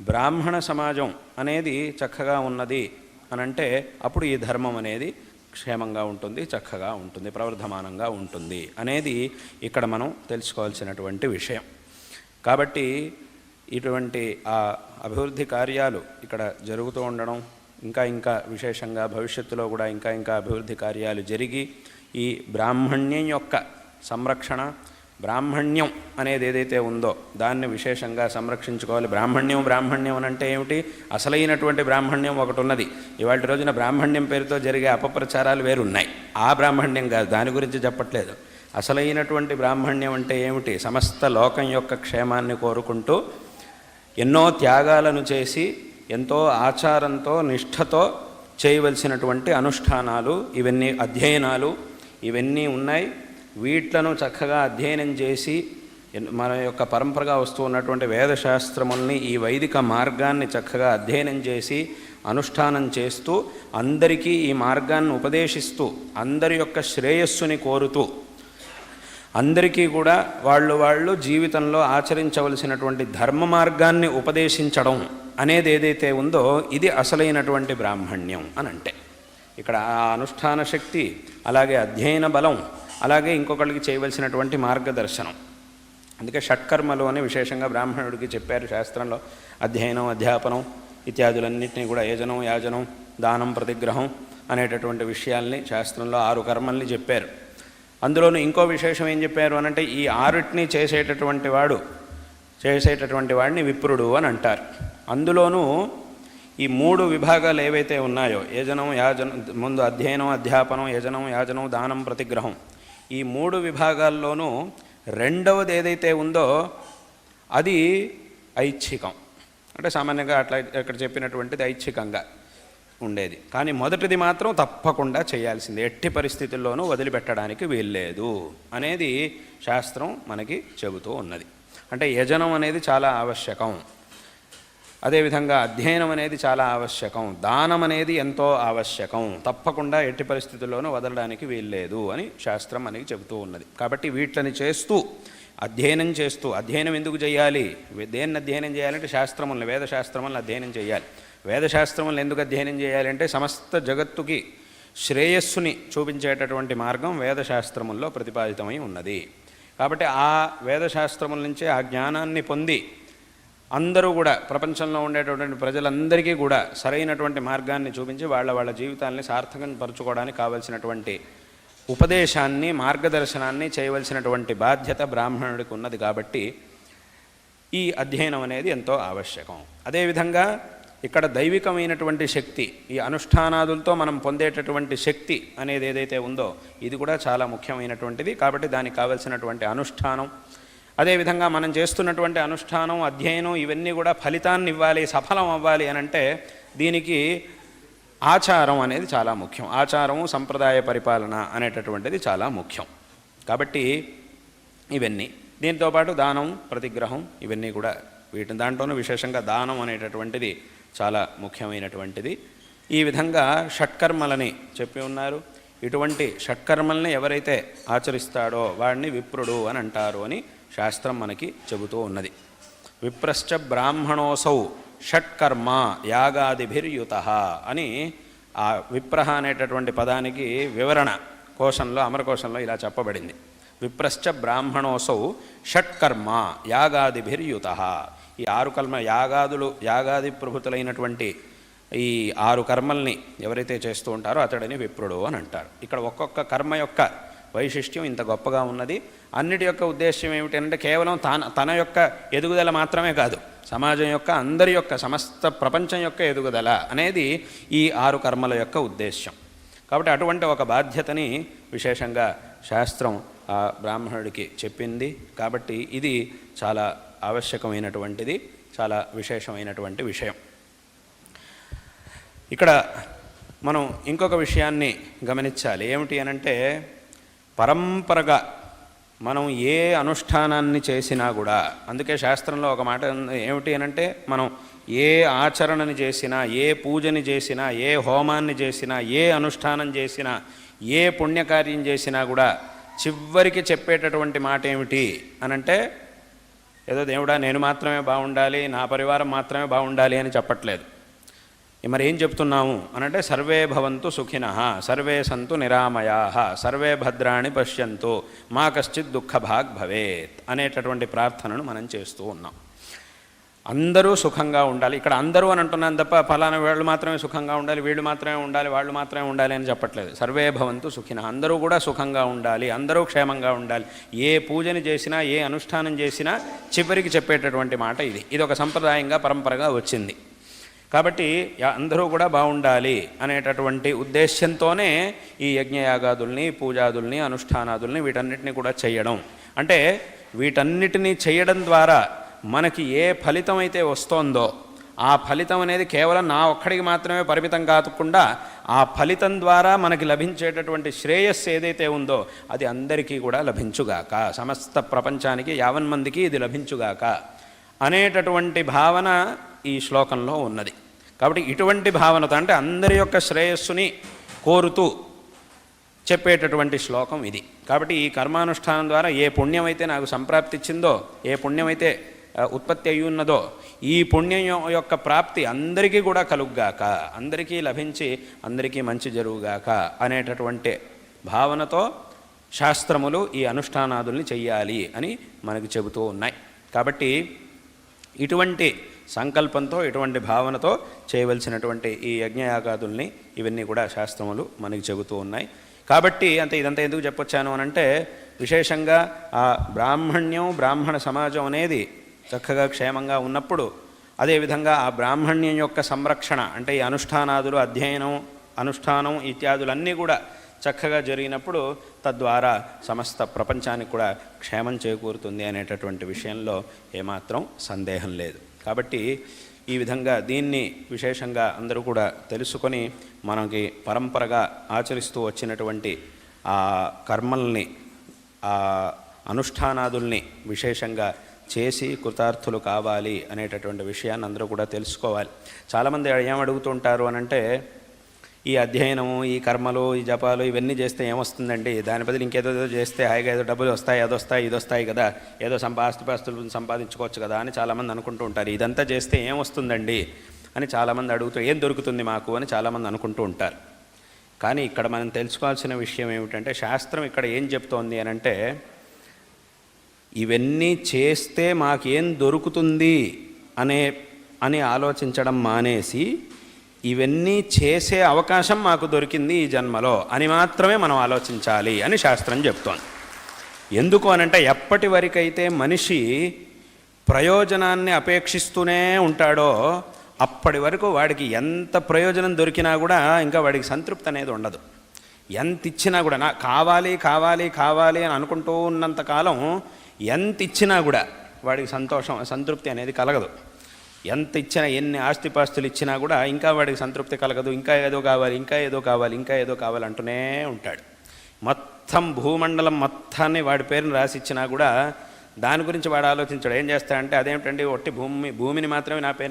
బ్రాహ్మణ సమాజం అనేది చక్కగా ఉన్నది అనంటే అప్పుడు ఈ ధర్మం అనేది క్షేమంగా ఉంటుంది, చక్కగా ఉంటుంది, ప్రవర్ధమానంగా ఉంటుంది అనేది ఇక్కడ మనం తెలుసుకోవాల్సినటువంటి విషయం. కాబట్టి ఇటువంటి ఆ అభివృద్ధి కార్యాలు ఇక్కడ జరుగుతూ ఉండడం, ఇంకా విశేషంగా భవిష్యత్తులో కూడా ఇంకా అభివృద్ధి కార్యాలు జరిగి ఈ బ్రాహ్మణ్యం యొక్క సంరక్షణ, బ్రాహ్మణ్యం అనేది ఏదైతే ఉందో దాన్ని విశేషంగా సంరక్షించుకోవాలి. బ్రాహ్మణ్యం అని అంటే ఏమిటి? అసలైనటువంటి బ్రాహ్మణ్యం ఒకటి ఉన్నది. ఇవాళ రోజున బ్రాహ్మణ్యం పేరుతో జరిగే అపప్రచారాలు వేరున్నాయి. ఆ బ్రాహ్మణ్యం కాదు, దాని గురించి చెప్పట్లేదు. అసలైనటువంటి బ్రాహ్మణ్యం అంటే ఏమిటి? సమస్త లోకం యొక్క క్షేమాన్ని కోరుకుంటూ ఎన్నో త్యాగాలను చేసి ఎంతో ఆచారంతో నిష్ఠతో చేయవలసినటువంటి అనుష్ఠానాలు, ఇవన్నీ అధ్యయనాలు ఇవన్నీ ఉన్నాయి. వీట్లను చక్కగా అధ్యయనం చేసి మన యొక్క పరంపరగా వస్తూ ఉన్నటువంటి వేదశాస్త్రముల్ని, ఈ వైదిక మార్గాన్ని చక్కగా అధ్యయనం చేసి అనుష్ఠానం చేస్తూ అందరికీ ఈ మార్గాన్ని ఉపదేశిస్తూ అందరి యొక్క శ్రేయస్సుని కోరుతూ అందరికీ కూడా వాళ్ళు జీవితంలో ఆచరించవలసినటువంటి ధర్మ మార్గాన్ని ఉపదేశించడం అనేది ఏదైతే ఉందో ఇది అసలైనటువంటి బ్రాహ్మణ్యం అని అంటే. ఇక్కడ ఆ అనుష్ఠాన శక్తి, అలాగే అధ్యయన బలం, అలాగే ఇంకొకళ్ళకి చేయవలసినటువంటి మార్గదర్శనం. అందుకే షట్కర్మలు అని విశేషంగా బ్రాహ్మణుడికి చెప్పారు శాస్త్రంలో. అధ్యయనం, అధ్యాపనం ఇత్యాదులన్నింటినీ కూడా యజనం, యాజనం, దానం, ప్రతిగ్రహం అనేటటువంటి విషయాల్ని శాస్త్రంలో 6 కర్మల్ని చెప్పారు. అందులోనూ ఇంకో విశేషం ఏం చెప్పారు అనంటే ఈ 6టిని చేసేటటువంటి వాడిని విప్రుడు అని అంటారు. అందులోనూ ఈ 3 విభాగాలు ఏవైతే ఉన్నాయో, యజనం, యాజనం, ముందు అధ్యయనం, అధ్యాపనం, యజనం, యాజనం, దానం, ప్రతిగ్రహం, ఈ 3 విభాగాల్లోనూ రెండవది ఏదైతే ఉందో అది ఐచ్ఛికం. అంటే సామాన్యంగా అట్లా ఇక్కడ చెప్పినటువంటిది ఐచ్ఛికంగా ఉండేది. కానీ మొదటిది మాత్రం తప్పకుండా చేయాల్సింది, ఎట్టి పరిస్థితుల్లోనూ వదిలిపెట్టడానికి వీల్లేదు అనేది శాస్త్రం మనకి చెబుతూ ఉన్నది. అంటే యజనం అనేది చాలా ఆవశ్యకం, అదేవిధంగా అధ్యయనం అనేది చాలా ఆవశ్యకం, దానం అనేది ఎంతో ఆవశ్యకం, తప్పకుండా ఎట్టి పరిస్థితుల్లోనూ వదలడానికి వీల్లేదు అని శాస్త్రం మనకి చెబుతూ ఉన్నది. కాబట్టి వీటిని చేస్తూ అధ్యయనం ఎందుకు చేయాలి? దేన్ని అధ్యయనం చేయాలంటే శాస్త్రములను, వేదశాస్త్రములను అధ్యయనం చేయాలి. వేదశాస్త్రములను ఎందుకు అధ్యయనం చేయాలంటే సమస్త జగత్తుకి శ్రేయస్సుని చూపించేటటువంటి మార్గం వేదశాస్త్రముల్లో ప్రతిపాదితమై ఉన్నది. కాబట్టి ఆ వేదశాస్త్రముల నుంచే ఆ జ్ఞానాన్ని పొంది అందరూ కూడా ప్రపంచంలో ఉండేటటువంటి ప్రజలందరికీ కూడా సరైనటువంటి మార్గాన్ని చూపించి వాళ్ళ జీవితాన్ని సార్థకం పరుచుకోవడానికి కావలసినటువంటి ఉపదేశాన్ని, మార్గదర్శనాన్ని చేయవలసినటువంటి బాధ్యత బ్రాహ్మణుడికి ఉన్నది. కాబట్టి ఈ అధ్యయనం అనేది ఎంతో ఆవశ్యకం. అదేవిధంగా ఇక్కడ దైవికమైనటువంటి శక్తి, ఈ అనుష్ఠానాదులతో మనం పొందేటటువంటి శక్తి అనేది ఏదైతే ఉందో ఇది కూడా చాలా ముఖ్యమైనటువంటిది. కాబట్టి దానికి కావలసినటువంటి అనుష్ఠానం, అదేవిధంగా మనం చేస్తున్నటువంటి అనుష్ఠానం, అధ్యయనం ఇవన్నీ కూడా ఫలితాన్ని ఇవ్వాలి, సఫలం అవ్వాలి అని అంటే దీనికి ఆచారం అనేది చాలా ముఖ్యం. ఆచారము, సంప్రదాయ పరిపాలన అనేటటువంటిది చాలా ముఖ్యం. కాబట్టి ఇవన్నీ, దీంతోపాటు దానం, ప్రతిగ్రహం ఇవన్నీ కూడా దాంట్లోనూ విశేషంగా దానం అనేటటువంటిది చాలా ముఖ్యమైనటువంటిది. ఈ విధంగా షట్కర్మలని చెప్పి ఉన్నారు. ఇటువంటి షట్కర్మల్ని ఎవరైతే ఆచరిస్తాడో వాడిని విప్రుడు అని అంటారు అని శాస్త్రం మనకి చెబుతూ ఉన్నది. విప్రశ్చ బ్రాహ్మణోసౌ షట్కర్మ యాగాదిభిర్యుత అని ఆ విప్రహ అనేటటువంటి పదానికి వివరణ కోశంలో, అమరకోశంలో ఇలా చెప్పబడింది. విప్రశ్చ బ్రాహ్మణోసౌ షట్కర్మ యాగాదిభిర్యుత. ఈ 6 కర్మ యాగాది ప్రభుతులైనటువంటి ఈ 6 కర్మల్ని ఎవరైతే చేస్తూ ఉంటారో అతడిని విప్రుడు అని అంటారు. ఇక్కడ ఒక్కొక్క కర్మ యొక్క వైశిష్ట్యం ఇంత గొప్పగా ఉన్నది. అన్నిటి యొక్క ఉద్దేశ్యం ఏమిటంటే కేవలం తన యొక్క ఎదుగుదల మాత్రమే కాదు, సమాజం యొక్క, అందరి యొక్క, సమస్త ప్రపంచం యొక్క ఎదుగుదల అనేది ఈ 6 కర్మల యొక్క ఉద్దేశ్యం. కాబట్టి అటువంటి ఒక బాధ్యతని విశేషంగా శాస్త్రం ఆ బ్రాహ్మణుడికి చెప్పింది. కాబట్టి ఇది చాలా ఆవశ్యకమైనటువంటిది, చాలా విశేషమైనటువంటి విషయం. ఇక్కడ మనం ఇంకొక విషయాన్ని గమనించాలి. ఏమిటి అనంటే పరంపరగా మనం ఏ అనుష్ఠానాన్ని చేసినా కూడా, అందుకే శాస్త్రంలో ఒక మాట ఏమిటి అనంటే మనం ఏ ఆచరణని చేసినా, ఏ పూజని చేసినా, ఏ హోమాన్ని చేసినా, ఏ అనుష్ఠానం చేసినా, ఏ పుణ్యకార్యం చేసినా కూడా చివరికి చెప్పేటటువంటి మాట ఏమిటి అనంటే ఏదో దేవుడా నేను మాత్రమే బాగుండాలి, నా పరివారం మాత్రమే బాగుండాలి అని చెప్పట్లేదు. మరి ఏం చెప్తున్నాము అనంటే సర్వే భవంతు సుఖినః, సర్వే సంతు నిరామయాః, సర్వే భద్రాణి పశ్యంతు, మా కశ్చిత్ దుఃఖభాగ్ భవేత్ అనేటటువంటి ప్రార్థనను మనం చేస్తూ ఉన్నాం. అందరూ సుఖంగా ఉండాలి. ఇక్కడ అందరూ అని అంటున్నాను తప్ప ఫలానా వాళ్ళు మాత్రమే సుఖంగా ఉండాలి, వీళ్ళు మాత్రమే ఉండాలి, వాళ్ళు మాత్రమే ఉండాలి అని చెప్పట్లేదు. సర్వే భవంతు సుఖినః, అందరూ కూడా సుఖంగా ఉండాలి, అందరూ క్షేమంగా ఉండాలి. ఏ పూజని చేసినా, ఏ అనుష్ఠానం చేసినా చివరికి చెప్పేటటువంటి మాట ఇది. ఇది ఒక సంప్రదాయంగా పరంపరగా వచ్చింది. కాబట్టి అందరూ కూడా బాగుండాలి అనేటటువంటి ఉద్దేశ్యంతోనే ఈ యజ్ఞయాగాదుల్ని, పూజాదుల్ని, అనుష్ఠానాదుల్ని వీటన్నిటిని కూడా చేయడం. అంటే వీటన్నిటినీ చేయడం ద్వారా మనకి ఏ ఫలితం అయితే వస్తోందో ఆ ఫలితం అనేది కేవలం నా ఒక్కడికి మాత్రమే పరిమితం కాకుండా ఆ ఫలితం ద్వారా మనకి లభించేటటువంటి శ్రేయస్సు ఏదైతే ఉందో అది అందరికీ కూడా లభించుగాక, సమస్త ప్రపంచానికి యావన్మందికి ఇది లభించుగాక అనేటటువంటి భావన ఈ శ్లోకంలో ఉన్నది. కాబట్టి ఇటువంటి భావనతో అంటే అందరి యొక్క శ్రేయస్సుని కోరుతూ చెప్పేటటువంటి శ్లోకం ఇది. కాబట్టి ఈ కర్మానుష్ఠానం ద్వారా ఏ పుణ్యమైతే నాకు సంప్రాప్తిచ్చిందో, ఏ పుణ్యమైతే ఉత్పత్తి అయి ఉన్నదో ఈ పుణ్యం యొక్క ప్రాప్తి అందరికీ కూడా కలుగ్గాక, అందరికీ లభించి అందరికీ మంచి జరుగుగాక అనేటటువంటి భావనతో శాస్త్రములు ఈ అనుష్ఠానాదుల్ని చెయ్యాలి అని మనకి చెబుతూ ఉన్నాయి. కాబట్టి ఇటువంటి సంకల్పంతో, ఇటువంటి భావనతో చేయవలసినటువంటి ఈ యజ్ఞయాగాదుల్ని ఇవన్నీ కూడా శాస్త్రములు మనకి చెబుతూ ఉన్నాయి. కాబట్టి ఇదంతా ఎందుకు చెప్పొచ్చాను అనంటే విశేషంగా ఆ బ్రాహ్మణ్యం, బ్రాహ్మణ సమాజం అనేది చక్కగా క్షేమంగా ఉన్నప్పుడు, అదేవిధంగా ఆ బ్రాహ్మణ్యం యొక్క సంరక్షణ అంటే ఈ అనుష్ఠానాదులు, అధ్యయనం, అనుష్ఠానం ఇత్యాదులన్నీ కూడా చక్కగా జరిగినప్పుడు తద్వారా సమస్త ప్రపంచానికి కూడా క్షేమం చేకూరుతుంది అనేటటువంటి విషయంలో ఏమాత్రం సందేహం లేదు. కాబట్టి ఈ విధంగా దీన్ని విశేషంగా అందరూ కూడా తెలుసుకొని మనకి పరంపరగా ఆచరిస్తూ వచ్చినటువంటి ఆ కర్మల్ని, ఆ అనుష్ఠానాదుల్ని విశేషంగా చేసి కృతార్థులు కావాలి అనేటటువంటి విషయాన్ని అందరూ కూడా తెలుసుకోవాలి. చాలామంది ఏమడుగుతూ ఉంటారు అనంటే ఈ అధ్యయనము, ఈ కర్మలు, ఈ జపాలు ఇవన్నీ చేస్తే ఏమొస్తుందండి, దాని బదులు ఇంకేదో చేస్తే హాయిగా ఏదో డబ్బులు వస్తాయి, అదొస్తాయి, ఇది వస్తాయి కదా, ఏదో ఆస్తిపాస్తులు సంపాదించుకోవచ్చు కదా అని చాలామంది అనుకుంటూ ఉంటారు. ఇదంతా చేస్తే ఏమొస్తుందండి అని చాలామంది అడుగుతూ, ఏం దొరుకుతుంది మాకు అని చాలామంది అనుకుంటూ ఉంటారు. కానీ ఇక్కడ మనం తెలుసుకోవాల్సిన విషయం ఏమిటంటే శాస్త్రం ఇక్కడ ఏం చెప్తోంది అనంటే ఇవన్నీ చేస్తే మాకేం దొరుకుతుంది అని ఆలోచించడం మానేసి ఇవన్నీ చేసే అవకాశం మాకు దొరికింది ఈ జన్మలో అని మాత్రమే మనం ఆలోచించాలి అని శాస్త్రం చెప్తోంది. ఎందుకు అనంటే ఎప్పటి వరకైతే మనిషి ప్రయోజనాన్ని అపేక్షిస్తూనే ఉంటాడో అప్పటి వరకు వాడికి ఎంత ప్రయోజనం దొరికినా కూడా ఇంకా వాడికి సంతృప్తి అనేది ఉండదు. ఎంత ఇచ్చినా కూడా నాకు కావాలి కావాలి కావాలి అని అనుకుంటూ ఉన్నంతకాలం ఎంత ఇచ్చినా కూడా వాడికి సంతృప్తి అనేది కలగదు. ఎంత ఇచ్చినా, ఎన్ని ఆస్తిపాస్తులు ఇచ్చినా కూడా ఇంకా వాడికి సంతృప్తి కలగదు. ఇంకా ఏదో కావాలి, ఇంకా ఏదో కావాలి, ఇంకా ఏదో కావాలి అంటూనే ఉంటాడు. మొత్తం భూమండలం మొత్తాన్ని వాడి పేరుని రాసిచ్చినా కూడా దాని గురించి వాడు ఆలోచించాడు. ఏం చేస్తాడంటే అదేమిటండి ఒట్టి భూమిని మాత్రమే నా పేరు